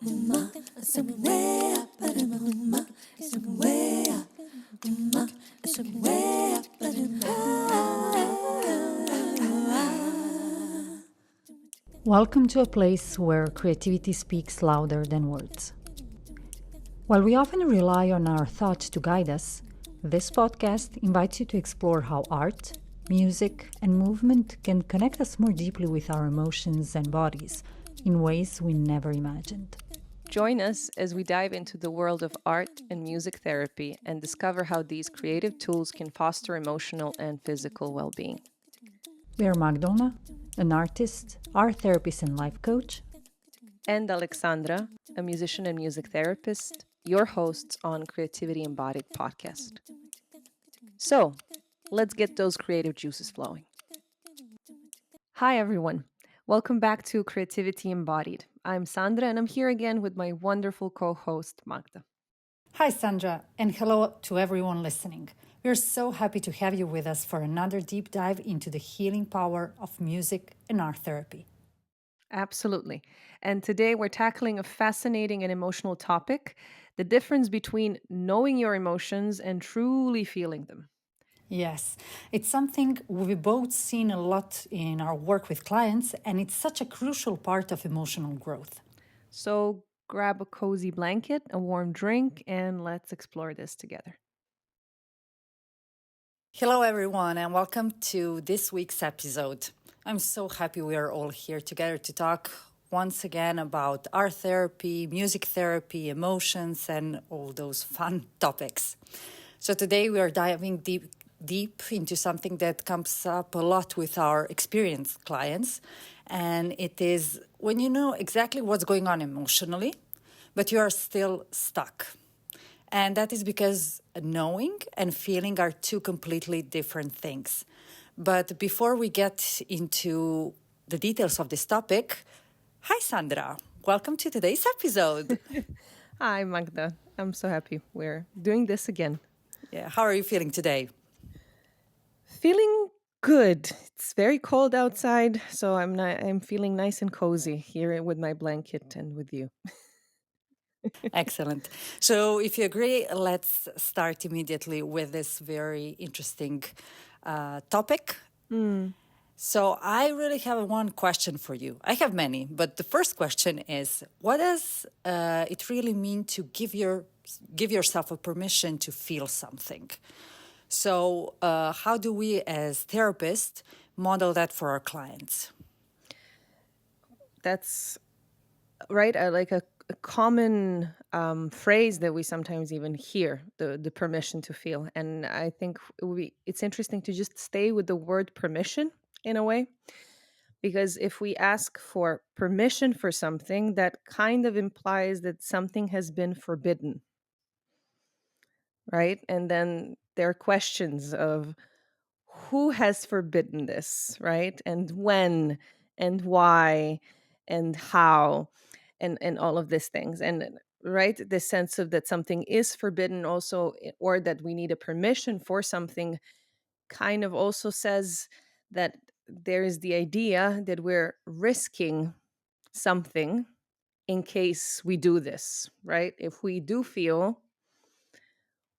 Welcome to a place where creativity speaks louder than words. While we often rely on our thoughts to guide us, this podcast invites you to explore how art, music, and movement can connect us more deeply with our emotions and bodies in ways we never imagined. Join us as we dive into the world of art and music therapy and discover how these creative tools can foster emotional and physical well being. We are Magdona, an artist, art therapist, and life coach, And Alexandra, a musician and music therapist, your hosts on Creativity Embodied podcast. So, let's get those creative juices flowing. Hi, everyone. Welcome back to Creativity Embodied. I'm Sandra, and I'm here again with my wonderful co host, Magda. Hi, Sandra, and hello to everyone listening. We're so happy to have you with us for another deep dive into the healing power of music and art therapy. Absolutely. And today we're tackling a fascinating and emotional topic, the difference between knowing your emotions and truly feeling them. Yes, it's something we've both seen a lot in our work with clients, and it's such a crucial part of emotional growth. So grab a cozy blanket, a warm drink, and let's explore this together. Hello, everyone, and welcome to this week's episode. I'm so happy we are all here together to talk once again about art therapy, music therapy, emotions, and all those fun topics. So today we are diving deep into something that comes up a lot with our experienced clients, and it is when you know exactly what's going on emotionally, but you are still stuck. And that is because knowing and feeling are two completely different things. But before we get into the details of this topic, hi Sandra, welcome to today's episode. Hi, Magda. I'm so happy we're doing this again. Yeah, how are you feeling today? Feeling good. It's very cold outside, so I'm feeling nice and cozy here with my blanket and with you. Excellent. So, if you agree, let's start immediately with this very interesting topic. So, I really have one question for you. I have many, but the first question is: what does it really mean to give yourself a permission to feel something? So, how do we, as therapists, model that for our clients? That's right. Like a common phrase that we sometimes even hear, the permission to feel. And I think it's interesting to just stay with the word permission in a way, because if we ask for permission for something, that kind of implies that something has been forbidden, right? And then there are questions of who has forbidden this, right? And when and why and how and all of these things. And right, this sense of that something is forbidden also, or that we need a permission for something, kind of also says that there is the idea that we're risking something in case we do this, right? If we do feel,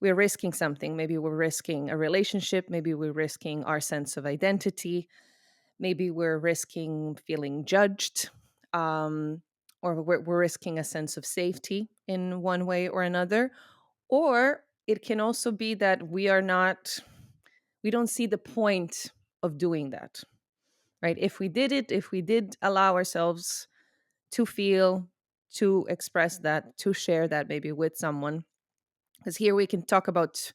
we're risking something. Maybe we're risking a relationship. Maybe we're risking our sense of identity. Maybe we're risking feeling judged. Um, or we're risking a sense of safety in one way or another. Or it can also be that we don't see the point of doing that, right? If we did allow ourselves to feel, to express that, to share that maybe with someone, because here we can talk about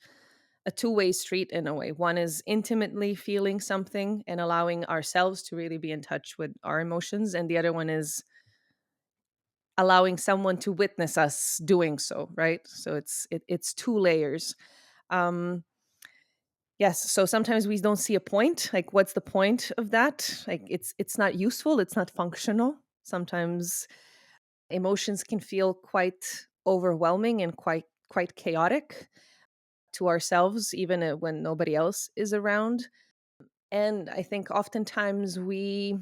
a two-way street in a way. One is intimately feeling something and allowing ourselves to really be in touch with our emotions, and the other one is allowing someone to witness us doing so, right? So it's two layers. um yes, so sometimes we don't see a point, like what's the point of that, like it's not useful, it's not functional. Sometimes emotions can feel quite overwhelming and quite chaotic to ourselves, even when nobody else is around. And I think oftentimes we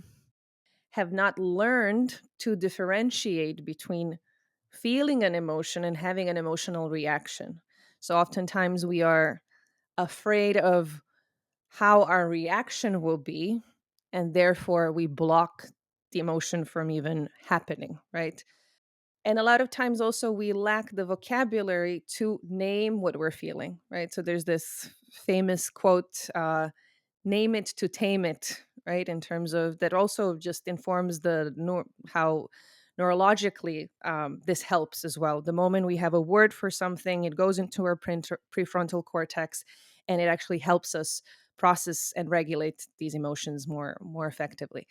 have not learned to differentiate between feeling an emotion and having an emotional reaction. So oftentimes we are afraid of how our reaction will be, and therefore we block the emotion from even happening, right? And a lot of times also we lack the vocabulary to name what we're feeling, right? So there's this famous quote, name it to tame it, right? In terms of that also just informs how neurologically this helps as well. The moment we have a word for something, it goes into our prefrontal cortex, and it actually helps us process and regulate these emotions more effectively.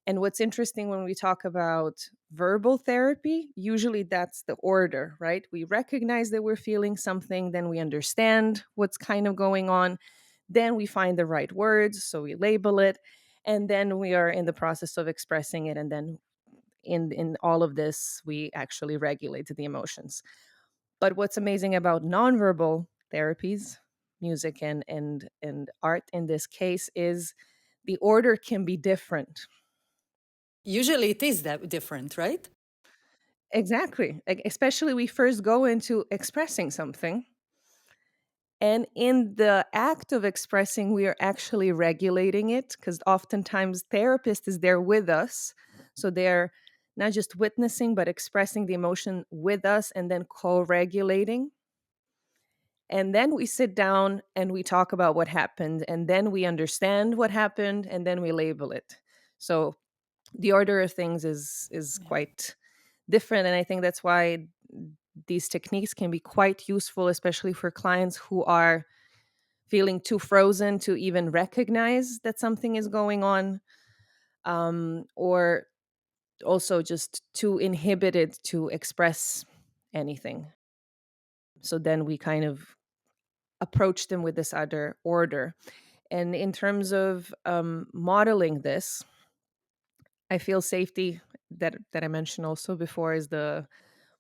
And what's interesting when we talk about verbal therapy, usually that's the order, right? We recognize that we're feeling something, then we understand what's kind of going on, then we find the right words, so we label it, and then we are in the process of expressing it, and then in all of this we actually regulate the emotions. But what's amazing about nonverbal therapies, music and art in this case, is the order can be different. Usually it is that different, right? Exactly. Like, especially we first go into expressing something. And in the act of expressing, we are actually regulating it because oftentimes therapist is there with us. So they're not just witnessing, but expressing the emotion with us and then co-regulating. And then we sit down and we talk about what happened. And then we understand what happened and then we label it. So the order of things is Yeah. quite different, and I think that's why these techniques can be quite useful, especially for clients who are feeling too frozen to even recognize that something is going on, or also just too inhibited to express anything. So then we kind of approach them with this other order. And in terms of modeling this, I feel safety, that I mentioned also before, is the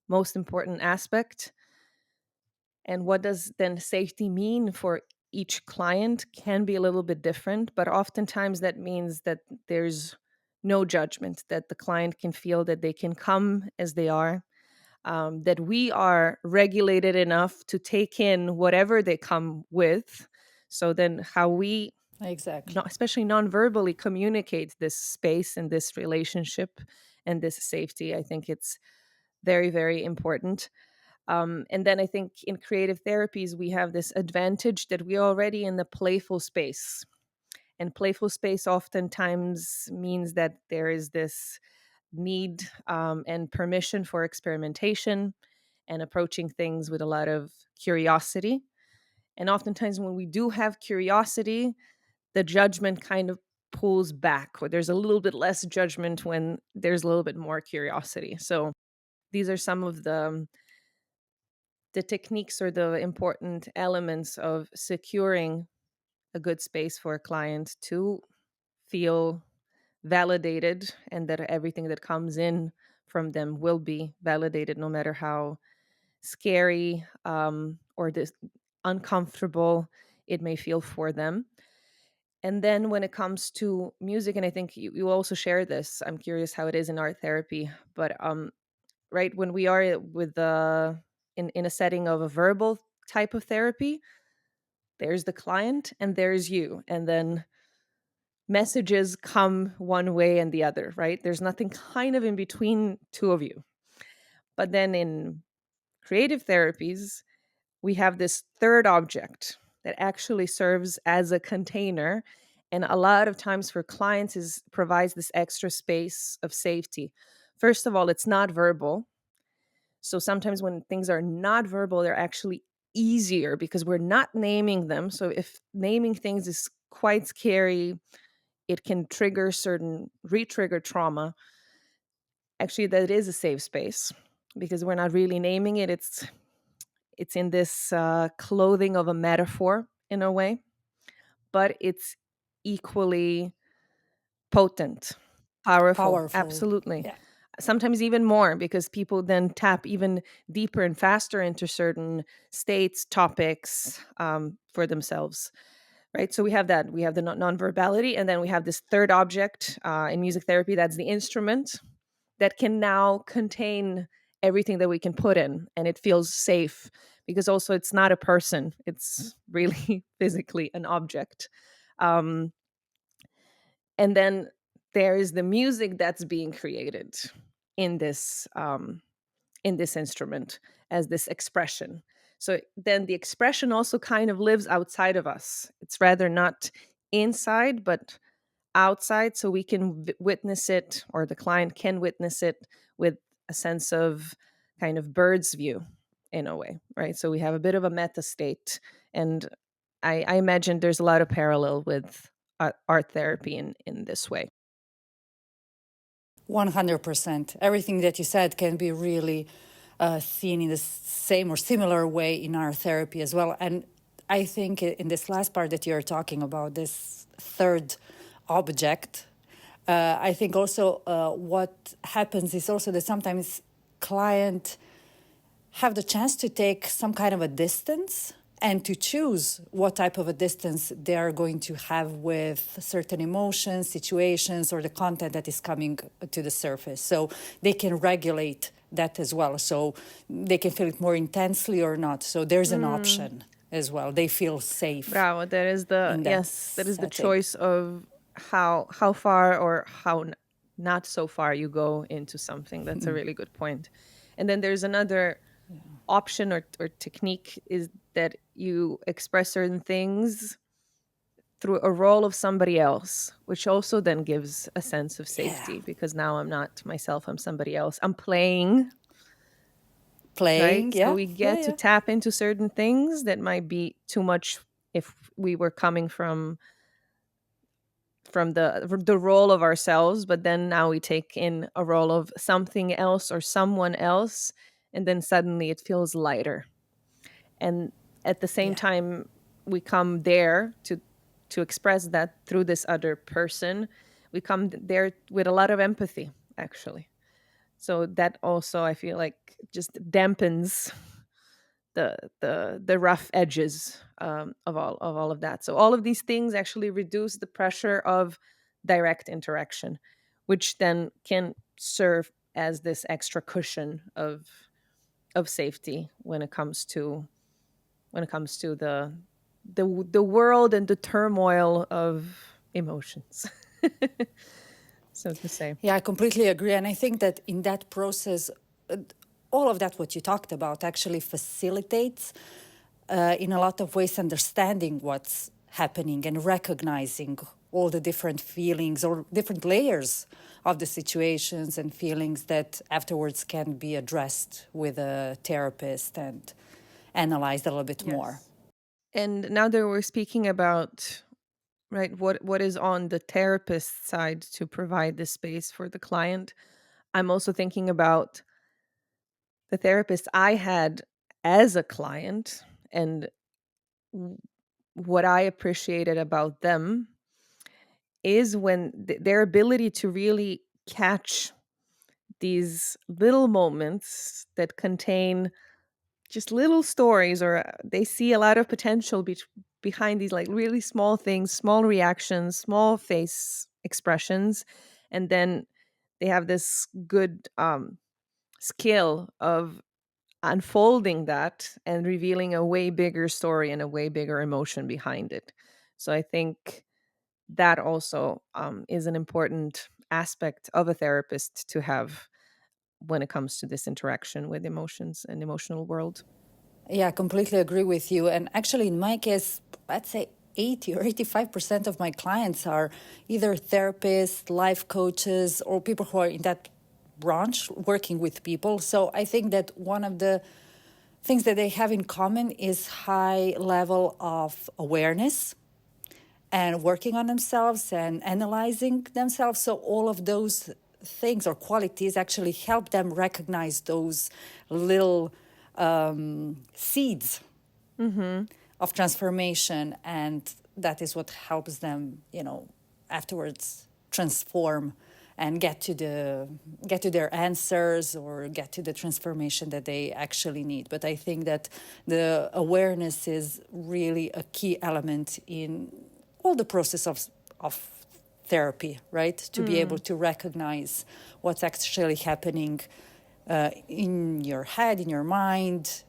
most important aspect. And what does then safety mean for each client can be a little bit different, but oftentimes that means that there's no judgment, that the client can feel that they can come as they are, that we are regulated enough to take in whatever they come with. So then, how we, Exactly. not, especially non-verbally, communicate this space and this relationship and this safety, I think it's very, very important. And then I think in creative therapies, we have this advantage that we're already in the playful space. And playful space oftentimes means that there is this need and permission for experimentation and approaching things with a lot of curiosity. And oftentimes, when we do have curiosity, the judgment kind of pulls back, or there's a little bit less judgment when there's a little bit more curiosity. So, these are some of the techniques or the important elements of securing a good space for a client to feel validated, and that everything that comes in from them will be validated, no matter how scary or this uncomfortable it may feel for them. And then when it comes to music, and I think you also share this, I'm curious how it is in art therapy, but right, when we are with the in a setting of a verbal type of therapy, there's the client and there's you, and then messages come one way and the other, right? There's nothing kind of in between two of you. But then in creative therapies, we have this third object that actually serves as a container, and a lot of times for clients is provides this extra space of safety. First of all, it's not verbal. So sometimes when things are not verbal, they're actually easier because we're not naming them. So if naming things is quite scary, it can trigger certain re-trigger trauma. Actually, that is a safe space because we're not really naming it. It's in this clothing of a metaphor in a way, but it's equally potent, powerful, Powerful. absolutely. Yeah. Sometimes even more because people then tap even deeper and faster into certain states, topics for themselves. Right. So we have that. We have the non-verbality, and then we have this third object in music therapy. That's the instrument that can now contain everything that we can put in, and it feels safe, because also it's not a person, it's really physically an object. um, and then there is the music that's being created in this instrument as this expression. So then the expression also kind of lives outside of us. It's rather not inside, but outside, so we can witness it, or the client can witness it with a sense of kind of bird's view in a way, right? So we have a bit of a meta state. And I imagine there's a lot of parallel with art therapy in this way. 100%. Everything that you said can be really seen in the same or similar way in our therapy as well. And I think in this last part that you're talking about, this third object, I think also what happens is also that sometimes client have the chance to take some kind of a distance and to choose what type of a distance they are going to have with certain emotions, situations, or the content that is coming to the surface. So they can regulate that as well. So they can feel it more intensely or not. So there's an option as well. They feel safe. Bravo. That is that that is the setting. choice of how far or how not so far you go into something. That's a really good point. And then there's another option or technique, is that you express certain things through a role of somebody else, which also then gives a sense of safety, because now I'm not myself, I'm somebody else. I'm playing, Playing, right? So yeah. we get to tap into certain things that might be too much if we were coming from the role of ourselves, but then now we take in a role of something else or someone else, and then suddenly it feels lighter. And at the same time, we come there to express that through this other person. We come there with a lot of empathy, actually. So that also, I feel like, just dampens the rough edges of all of that. So all of these things actually reduce the pressure of direct interaction, which then can serve as this extra cushion of safety when it comes to the world and the turmoil of emotions. So to say. Yeah, I completely agree. And I think that in that process, uh, all of that, what you talked about, actually facilitates in a lot of ways understanding what's happening and recognizing all the different feelings or different layers of the situations and feelings that afterwards can be addressed with a therapist and analyzed a little bit more. And now that we're speaking about, right, what is on the therapist side to provide this space for the client, I'm also thinking about the therapist I had as a client, and what I appreciated about them is when their ability to really catch these little moments that contain just little stories, or they see a lot of potential behind these like really small things, small reactions, small face expressions. And then they have this good skill of unfolding that and revealing a way bigger story and a way bigger emotion behind it. So I think that also is an important aspect of a therapist to have when it comes to this interaction with emotions and emotional world. Yeah, I completely agree with you. And actually, in my case, I'd say 80 or 85% of my clients are either therapists, life coaches, or people who are in that branch working with people. So I think that one of the things that they have in common is high level of awareness and working on themselves and analyzing themselves. So all of those things or qualities actually help them recognize those little seeds of transformation, and that is what helps them, afterwards transform and get to their answers or get to the transformation that they actually need. But I think that the awareness is really a key element in all the process of therapy, right? To be able to recognize what's actually happening in your head, in your mind,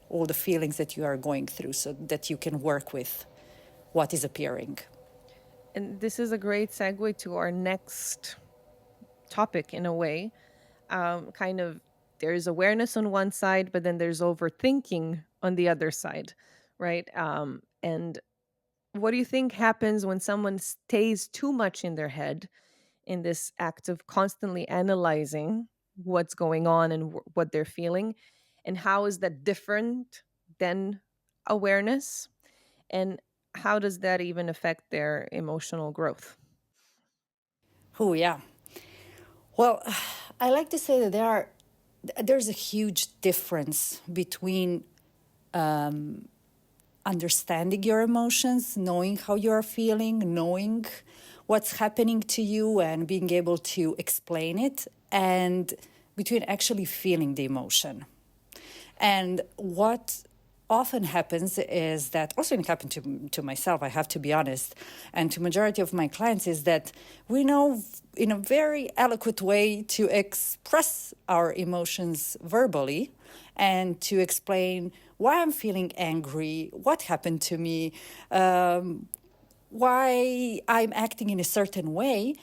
all the feelings that you are going through so that you can work with what is appearing. And this is a great segue to our next topic in a way. Kind of there's awareness on one side, but then there's overthinking on the other side, right? And what do you think happens when someone stays too much in their head in this act of constantly analyzing what's going on and what they're feeling? And how is that different than awareness? And how does that even affect their emotional growth? Oh, yeah. Well, I like to say that there's a huge difference between understanding your emotions, knowing how you are feeling, knowing what's happening to you, and being able to explain it, and between actually feeling the emotion. And what often happens is that, also it happened to myself, I have to be honest, and to majority of my clients, is that we know in a very eloquent way to express our emotions verbally and to explain why I'm feeling angry, what happened to me, why I'm acting in a certain way.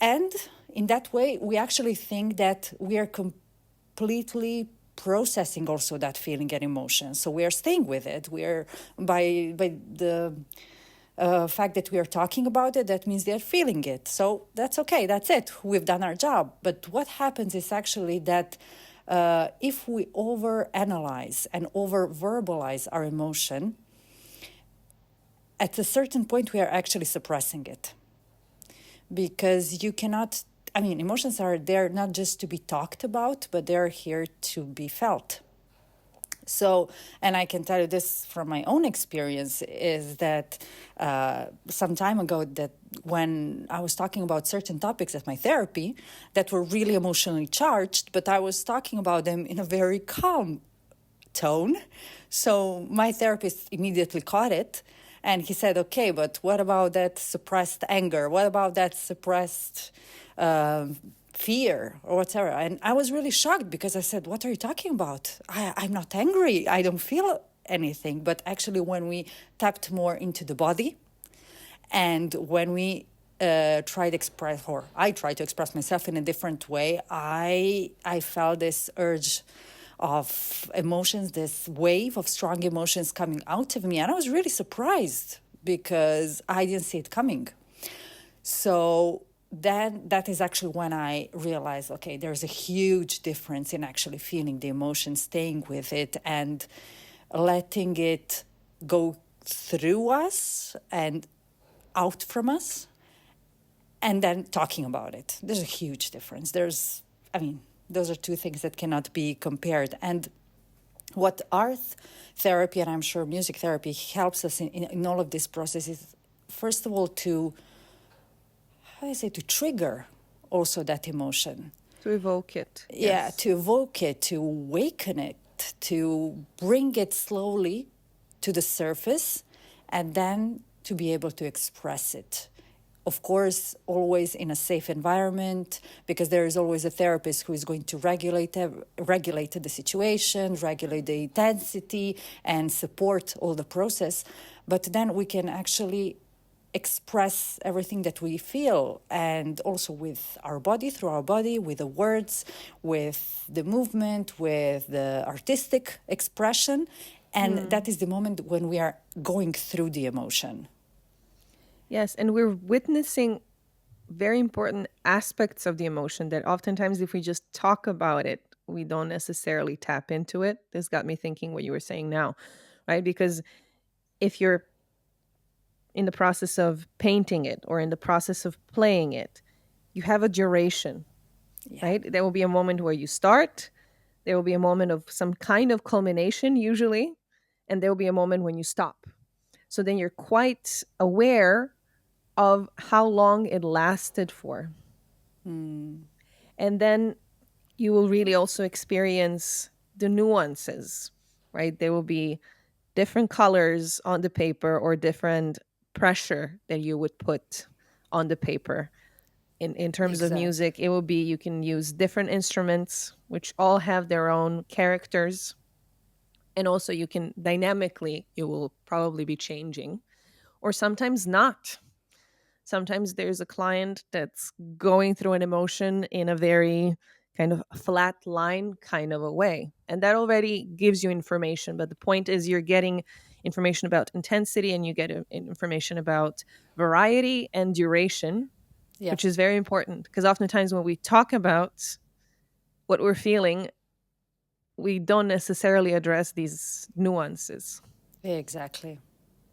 And in that way, we actually think that we are completely processing also that feeling and emotion. So we are staying with it. We are, by the fact that we are talking about it, that means they're feeling it. So that's okay, that's it. We've done our job. But what happens is actually that if we over-analyze and over-verbalize our emotion, at a certain point, we are actually suppressing it. Because you cannot, I mean, emotions are there not just to be talked about, but they're here to be felt. So, and I can tell you this from my own experience, is that some time ago, that when I was talking about certain topics at my therapy that were really emotionally charged, but I was talking about them in a very calm tone. So my therapist immediately caught it, and he said, okay, but what about that suppressed anger? What about that suppressed fear or whatever? And I was really shocked because I said, what are you talking about? I'm not angry. I don't feel anything. But actually, when we tapped more into the body, and when we tried to express, or I tried to express myself in a different way, I felt this urge of emotions, this wave of strong emotions coming out of me. And I was really surprised because I didn't see it coming. So then that is actually when I realized, okay, there's a huge difference in actually feeling the emotion, staying with it, and letting it go through us and out from us, and then talking about it. There's a huge difference. Those are two things that cannot be compared. And what art therapy, and I'm sure music therapy, helps us in all of this process is, first of all, to, how do I say, to trigger also that emotion. To evoke it. Yeah, Yes. to evoke it, to awaken it, to bring it slowly to the surface, and then to be able to express it. Of course, always in a safe environment, because there is always a therapist who is going to regulate the situation, regulate the intensity, and support all the process. But then we can actually express everything that we feel, and also with our body, through our body, with the words, with the movement, with the artistic expression. And that is the moment when we are going through the emotion. Yes, and we're witnessing very important aspects of the emotion that oftentimes, if we just talk about it, we don't necessarily tap into it. This got me thinking what you were saying now, right? Because if you're in the process of painting it or in the process of playing it, you have a duration, Yeah. right? There will be a moment where you start, there will be a moment of some kind of culmination, usually, and there will be a moment when you stop. So then you're quite aware of how long it lasted for. And then you will really also experience the nuances, right? There will be different colors on the paper or different pressure that you would put on the paper in terms of Exactly. music, it will be you can use different instruments, which all have their own characters. And also, you can dynamically, you will probably be changing, or sometimes not. Sometimes there's a client that's going through an emotion in a very kind of flat line kind of a way. And that already gives you information. But the point is, you're getting information about intensity, and you get information about variety and duration, Yeah, which is very important because oftentimes when we talk about what we're feeling, we don't necessarily address these nuances, exactly.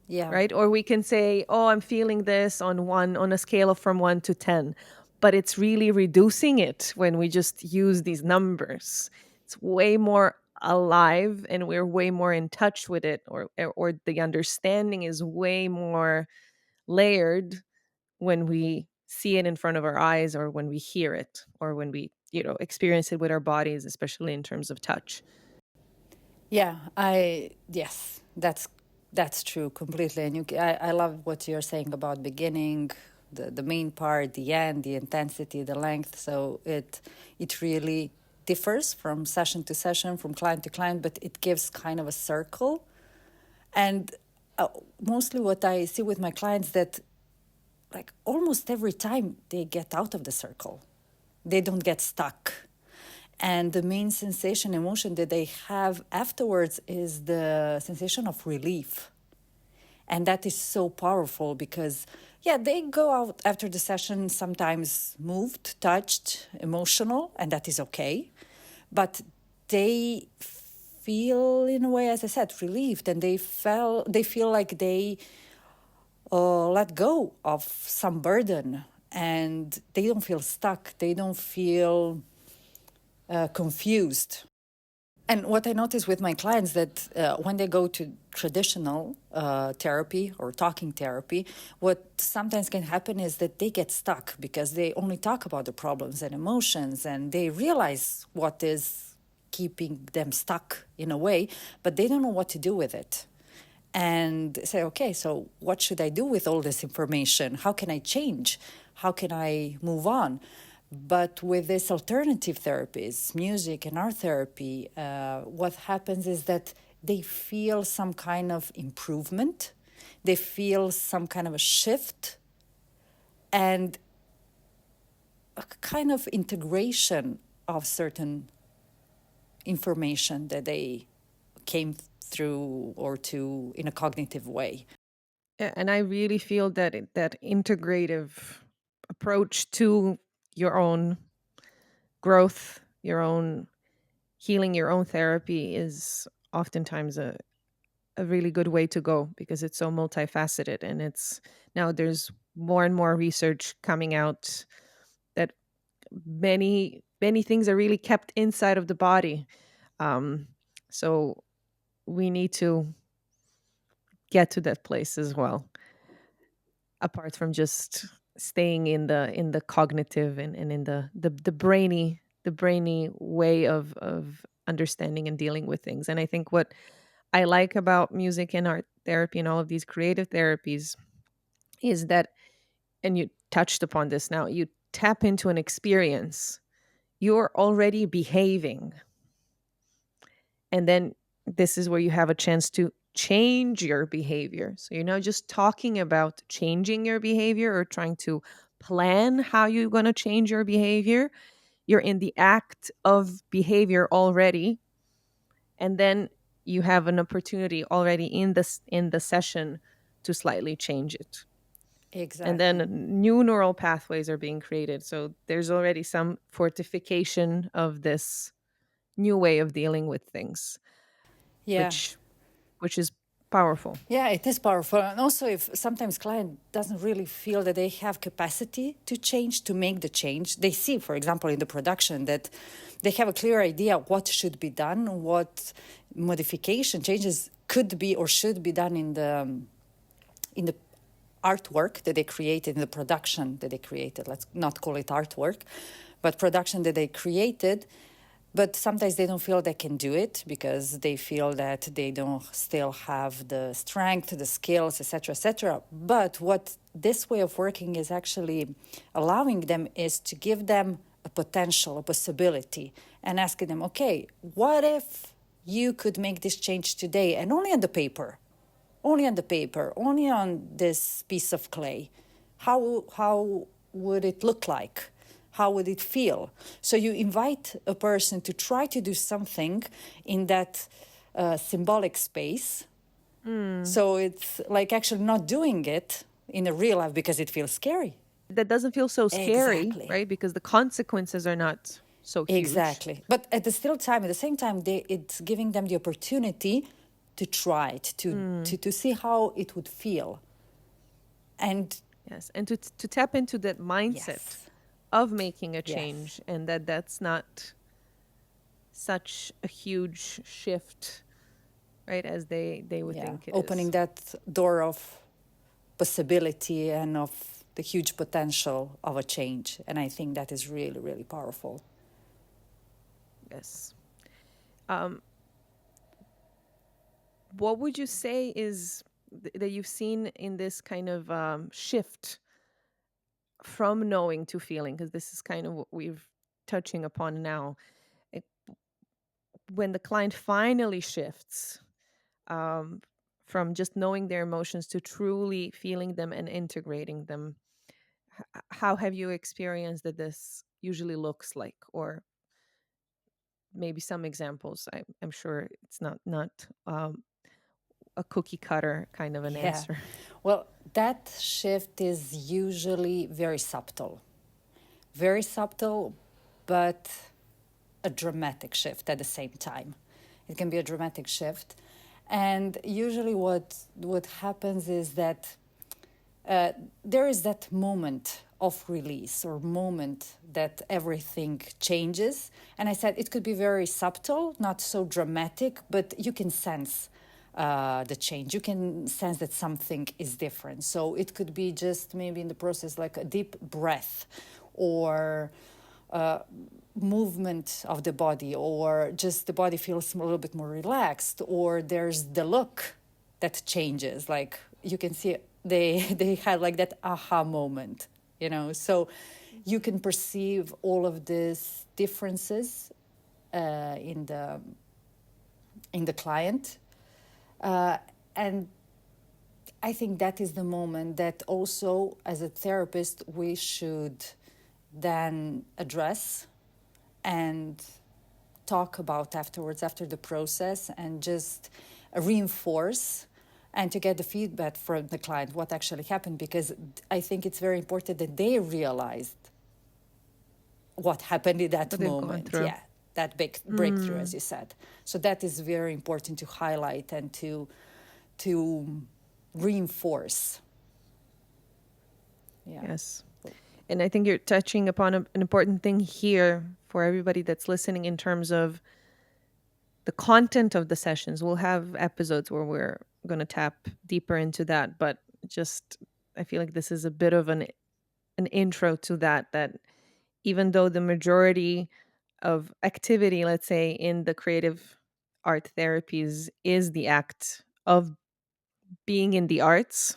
Yeah, right? Or we can say, "Oh, I'm feeling this on a scale of from 1 to 10." But it's really reducing it when we just use these numbers. It's way more alive and we're way more in touch with it, or the understanding is way more layered when we see it in front of our eyes, or when we hear it, or when we, experience it with our bodies, especially in terms of touch. yeah. Yes, that's true completely. And I love what you're saying about beginning, the main part, the end, the intensity, the length. So it really differs from session to session, from client to client, but it gives kind of a circle. And mostly what I see with my clients, that like almost every time they get out of the circle, they don't get stuck. And the main sensation, emotion that they have afterwards is the sensation of relief. And that is so powerful because, yeah, they go out after the session sometimes moved, touched, emotional, and that is okay. But they feel, in a way, as I said, relieved, and they feel like they let go of some burden, and they don't feel stuck. They don't feel confused. And what I notice with my clients, that when they go to traditional therapy or talking therapy, what sometimes can happen is that they get stuck because they only talk about the problems and emotions, and they realize what is keeping them stuck in a way, but they don't know what to do with it. And say, okay, so what should I do with all this information? How can I change? How can I move on? But with this alternative therapies, music and art therapy, what happens is that they feel some kind of improvement, they feel some kind of a shift, and a kind of integration of certain information that they came through or to in a cognitive way. And I really feel that that integrative approach to your own growth, your own healing, your own therapy is oftentimes a really good way to go because it's so multifaceted. And it's now there's more and more research coming out that many things are really kept inside of the body. Um, so we need to get to that place as well, apart from just staying in the cognitive and in the brainy way of understanding and dealing with things. And I think what I like about music and art therapy and all of these creative therapies is that, and you touched upon this now, you tap into an experience, you're already behaving, and then this is where you have a chance to change your behavior. So you're not just talking about changing your behavior or trying to plan how you're going to change your behavior. You're in the act of behavior already, and then you have an opportunity already in the session to slightly change it. And Exactly. then new neural pathways are being created. So there's already some fortification of this new way of dealing with things, Yeah. which is powerful. Yeah, it is powerful. And also, if sometimes client doesn't really feel that they have capacity to change, to make the change, they see, for example, in the production that they have a clear idea what should be done, what modification changes could be or should be done in the artwork that they created, in the production that they created. Let's not call it artwork, but production that they created. But sometimes they don't feel they can do it because they feel that they don't still have the strength, the skills, etc., etc. But what this way of working is actually allowing them is to give them a potential, a possibility, and asking them, okay, what if you could make this change today, and only on the paper, only on the paper, only on this piece of clay? How would it look like? How would it feel? So you invite a person to try to do something in that symbolic space. So it's like actually not doing it in a real life because it feels scary. That doesn't feel so scary, Exactly. right? Because the consequences are not so huge. Exactly. But at the same time, it's giving them the opportunity to try it, to see how it would feel. And Yes, and to tap into that mindset yes, of making a yes, change, and that's not such a huge shift, right, as they would yeah, think it opening is. that door of possibility and of the huge potential of a change. And I think that is really, really powerful. Yes. What would you say is that you've seen in this kind of shift from knowing to feeling? Because this is kind of what we've touching upon now. It, when the client finally shifts um, from just knowing their emotions to truly feeling them and integrating them, how have you experienced that this usually looks like, or maybe some examples? I'm sure it's not a cookie cutter kind of an Yeah. answer. Well, that shift is usually very subtle, but a dramatic shift at the same time. It can be a dramatic shift. And usually what happens is that there is that moment of release or moment that everything changes. And I said it could be very subtle, not so dramatic, but you can sense the change. You can sense that something is different. So it could be just maybe in the process like a deep breath or movement of the body, or just the body feels a little bit more relaxed, or there's the look that changes. Like you can see they had like that aha moment, so you can perceive all of these differences in the client, and I think that is the moment that also as a therapist we should then address and talk about afterwards, after the process, and just reinforce and to get the feedback from the client what actually happened, because I think it's very important that they realized what happened in that What they've gone moment. through. Yeah, that big breakthrough, as you said. So that is very important to highlight and to reinforce. Yeah. Yes. And I think you're touching upon an important thing here for everybody that's listening in terms of the content of the sessions. We'll have episodes where we're going to tap deeper into that, but just I feel like this is a bit of an intro to that even though the majority of activity, let's say in the creative art therapies, is the act of being in the arts,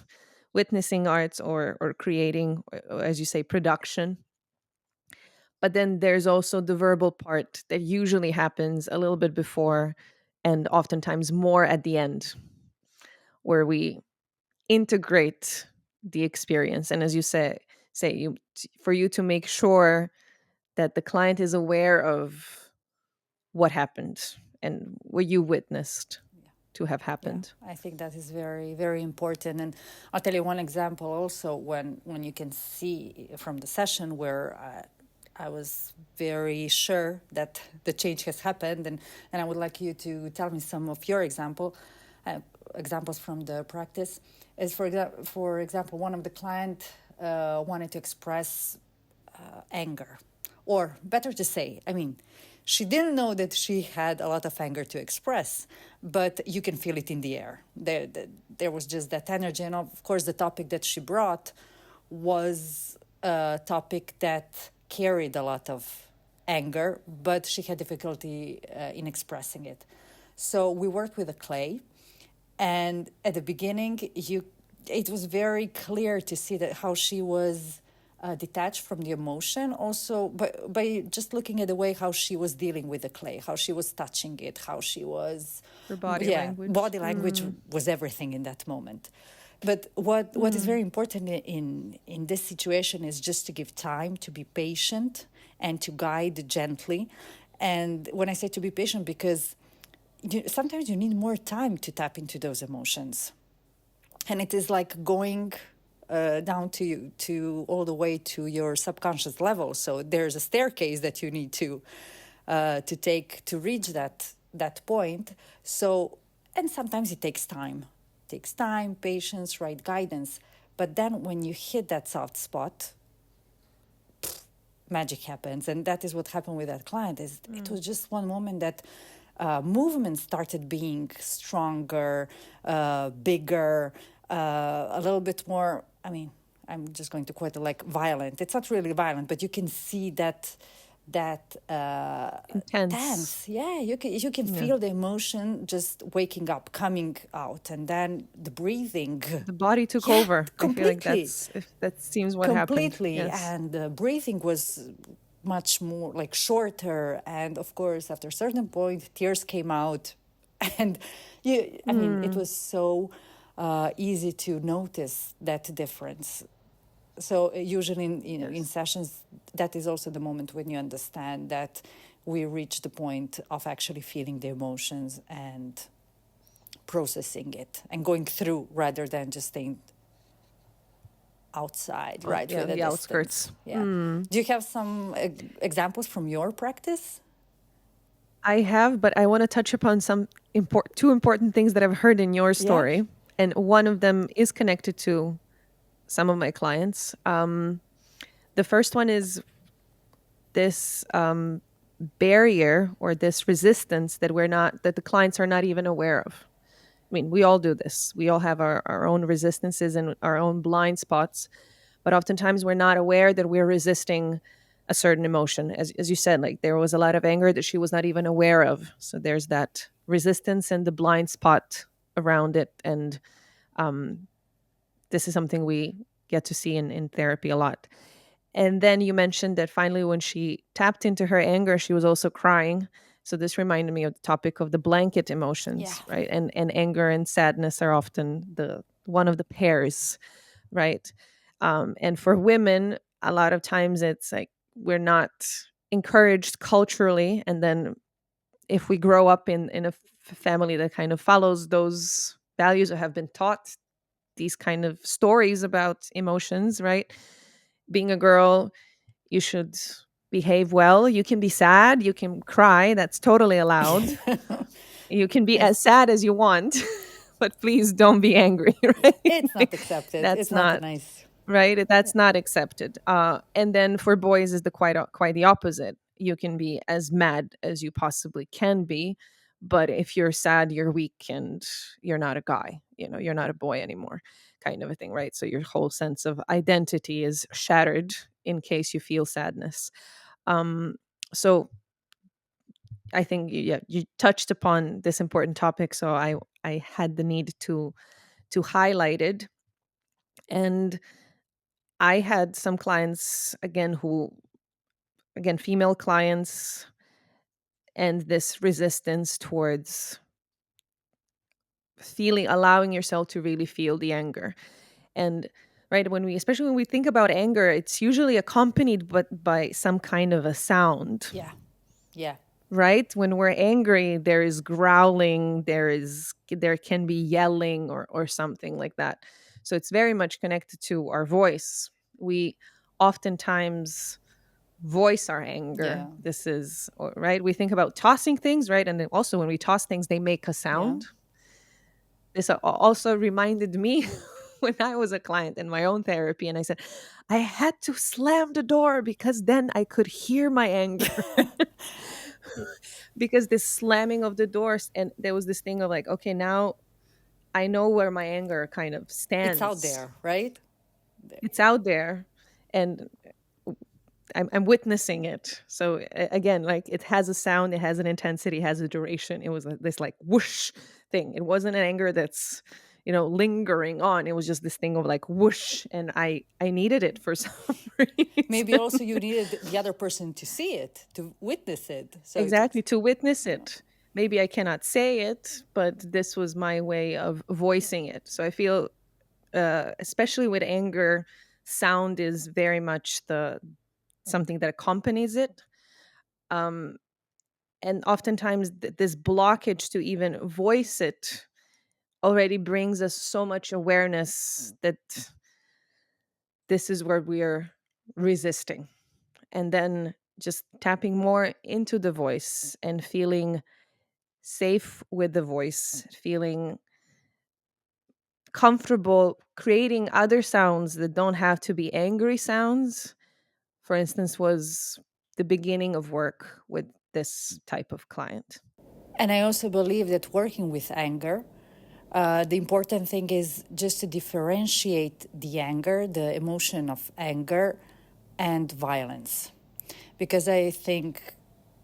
witnessing arts, or creating, as you say, production. But then there's also the verbal part that usually happens a little bit before and oftentimes more at the end, where we integrate the experience. And as you say you for you to make sure that the client is aware of what happened and what you witnessed to have Yeah, happened. I think that is very, very important. And I'll tell you one example also when you can see from the session where I was very sure that the change has happened. And I would like you to tell me some of your examples from the practice. Is for example, one of the client wanted to express anger, or better to say, I mean, she didn't know that she had a lot of anger to express, but you can feel it in the air. There was just that energy. And of course, the topic that she brought was a topic that carried a lot of anger, but she had difficulty in expressing it. So we worked with the clay, and at the beginning, it was very clear to see that how she was detached from the emotion. Also, by just looking at the way how she was dealing with the clay, how she was touching it, how she was, For body yeah, language. body language was everything in that moment. But what is very important in this situation is just to give time, to be patient, and to guide gently. And when I say to be patient, because sometimes you need more time to tap into those emotions, and it is like going down to all the way to your subconscious level. So there's a staircase that you need to take to reach that point. So, and sometimes it takes time, patience, right guidance. But then when you hit that soft spot, magic happens. And that is what happened with that client. Is It was just one moment that movement started being stronger, bigger, a little bit more, I mean, I'm just going to quote it like violent. It's not really violent, but you can see that Intense. tense. Yeah, you can Yeah. feel the emotion just waking up, coming out, and then the breathing. The body took Yeah, over. I feel like completely. that seems what happened. Completely. Yes. And the breathing was much more like shorter. And of course, after a certain point, tears came out. And I mean, it was so easy to notice that difference. So usually in Yes. sessions, that is also the moment when you understand that we reach the point of actually feeling the emotions and processing it and going through rather than just staying outside, right, Yeah, with on a the distance. outskirts. Yeah. Do you have some examples from your practice? I have, but I want to touch upon two important things that I've heard in your Yeah. story, and one of them is connected to some of my clients. The first one is this barrier or this resistance that the clients are not even aware of. I mean, we all do this. We all have our own resistances and our own blind spots, but oftentimes we're not aware that we're resisting a certain emotion. As you said, like there was a lot of anger that she was not even aware of. So there's that resistance and the blind spot around it. And um, this is something we get to see in therapy a lot. And then you mentioned that finally, when she tapped into her anger, she was also crying. So this reminded me of the topic of the blanket Yeah. emotions, right? And anger and sadness are often the one of the pairs, right? And for women, a lot of times it's like we're not encouraged culturally, and then if we grow up in a family that kind of follows those values or have been taught these kind of stories about emotions, right? Being a girl, you should behave well. You can be sad, you can cry, that's totally allowed. You can be Yes. as sad as you want, but please don't be angry, right? It's not Like, accepted. that's It's not a not nice. right. That's not accepted. And then for boys, is the quite the opposite. You can be as mad as you possibly can be, but if you're sad, you're weak and you're not a guy. You know, you're not a boy anymore, kind of a thing, right? So your whole sense of identity is shattered in case you feel sadness. Um, so I think yeah, you touched upon this important topic, so I had the need to highlight it. And I had some clients again who again female clients, and this resistance towards feeling allowing yourself to really feel the anger. And right, when we especially when we think about anger, it's usually accompanied but by some kind of a sound. Yeah. Yeah. Right, when we're angry there is growling, there can be yelling or something like that. So it's very much connected to our voice. We oftentimes voice our anger. Yeah. This is right, we think about tossing things, right? And then also when we toss things they make a Yeah. sound. This also reminded me when I was a client in my own therapy, and I said I had to slam the door because then I could hear my anger. Because this slamming of the doors, and there was this thing of like, okay, now I know where my anger kind of It's out stands. there, right? It's out there. And I'm witnessing it. So again, like it has a sound, it has an intensity, it has a duration. It was this like whoosh thing. It wasn't an anger that's lingering on. It was just this thing of like whoosh, and I needed it for some Maybe reason. also you needed the other person to see it, to witness it. So it Exactly, was, to witness it. Maybe I cannot say it, but this was my way of voicing it. So I feel, especially with anger, sound is very much the something that accompanies it. Um, and oftentimes, this blockage to even voice it already brings us so much awareness that this is where we are resisting. And then just tapping more into the voice and feeling safe with the voice, feeling comfortable creating other sounds that don't have to be angry sounds, for instance, was the beginning of work with this type of client. and I also believe that working with anger, the important thing is just to differentiate the anger, the emotion of anger, and violence. Because I think,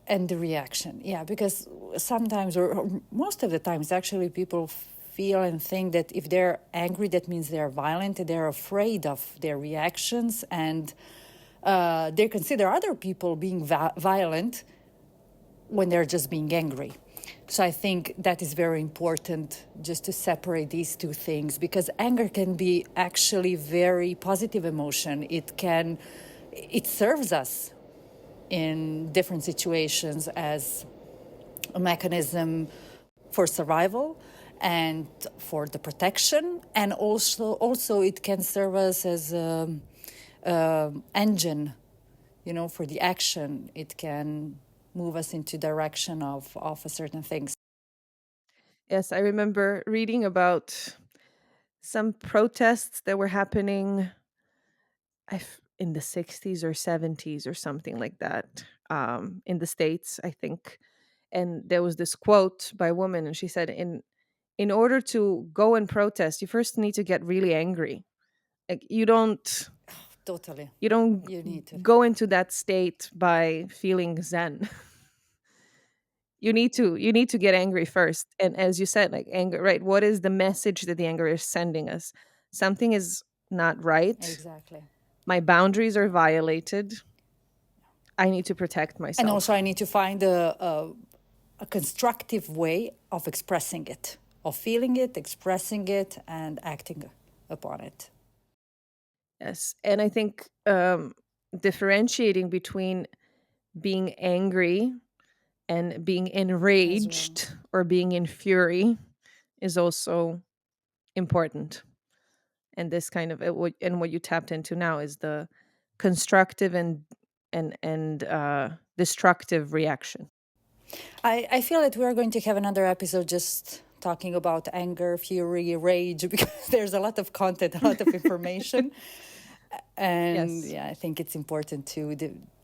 and the reaction, yeah, because sometimes, or most of the times, actually, people feel and think that if they're angry, that means they're violent, they're afraid of their reactions, and they consider other people being violent when they're just being angry. So I think that is very important just to separate these two things, because anger can be actually very positive emotion. It serves us in different situations as a mechanism for survival and for the protection, and also it can serve us as an engine, for the action. It can move us into direction of a certain things. Yes, I remember reading about some protests that were happening in the 60s or 70s or something like that, in the States, I think. And there was this quote by a woman, and she said, in order to go and protest, you first need to get really angry. Like Totally. you don't You need to. go into that state by feeling zen. You need to get angry first. And as you said, like anger, right? What is the message that the anger is sending us? Something is not right. Exactly. My boundaries are violated. I need to protect And also, myself. I need to find a constructive way of expressing it, of feeling it, expressing it, and acting upon it. Yes. And I think differentiating between being angry and being As well. enraged or being in fury is also important. And this kind of and what you tapped into now is the constructive and destructive reaction. I feel that we're going to have another episode just talking about anger, fury, rage, because there's a lot of content, a lot of information. And Yes. yeah, I think it's important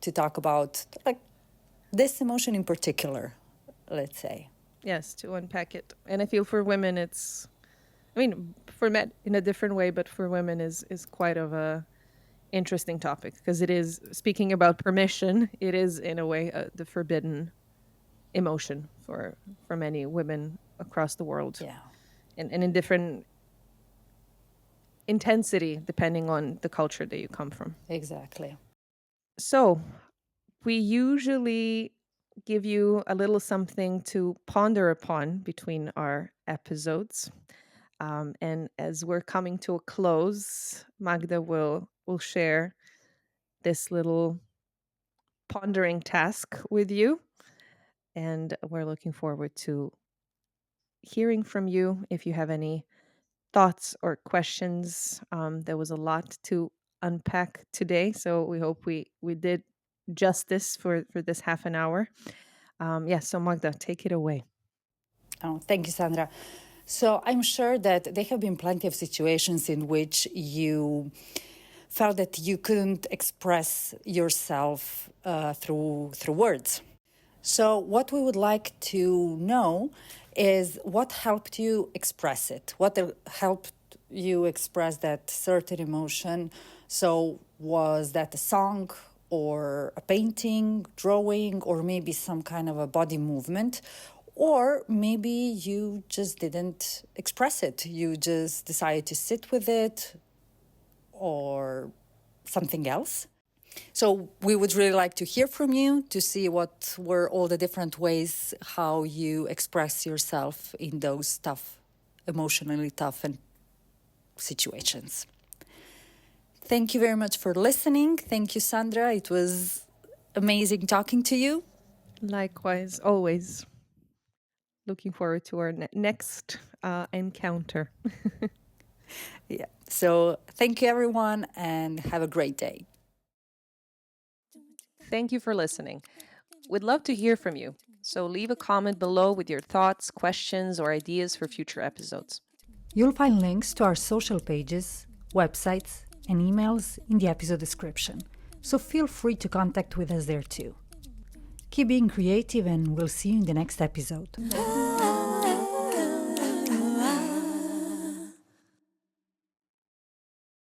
to talk about like this emotion in particular, let's say. Yes, to unpack it. And I feel for women it's, I mean, for men in a different way, but for women is quite of a interesting topic, because it is, speaking about permission, it is in a way the forbidden emotion for many women across the world, Yeah, and in different intensity depending on the culture that you come from. exactly. So we usually give you a little something to ponder upon between our episodes. And as we're coming to a close, Magda will share this little pondering task with you. And we're looking forward to hearing from you if you have any thoughts or questions. There was a lot to unpack today, so we hope we did justice for this half an hour. So Magda, take it away. Oh, thank you, Sandra. So I'm sure that there have been plenty of situations in which you felt that you couldn't express yourself through words. So what we would like to know is what helped you express it. What helped you express that certain emotion? So was that a song, or a painting, drawing, or maybe some kind of a body movement. Or maybe you just didn't express it. You just decided to sit with it or something else. So we would really like to hear from you to see what were all the different ways how you express yourself in those tough, emotionally tough and situations. Thank you very much for listening. Thank you, Sandra. It was amazing talking to you. Likewise, always. Looking forward to our next encounter. Yeah. So thank you, everyone, and have a great day. Thank you for listening. We'd love to hear from you. So leave a comment below with your thoughts, questions, or ideas for future episodes. You'll find links to our social pages, websites, and emails in the episode description, so feel free to contact with us there too. Keep being creative, and we'll see you in the next episode.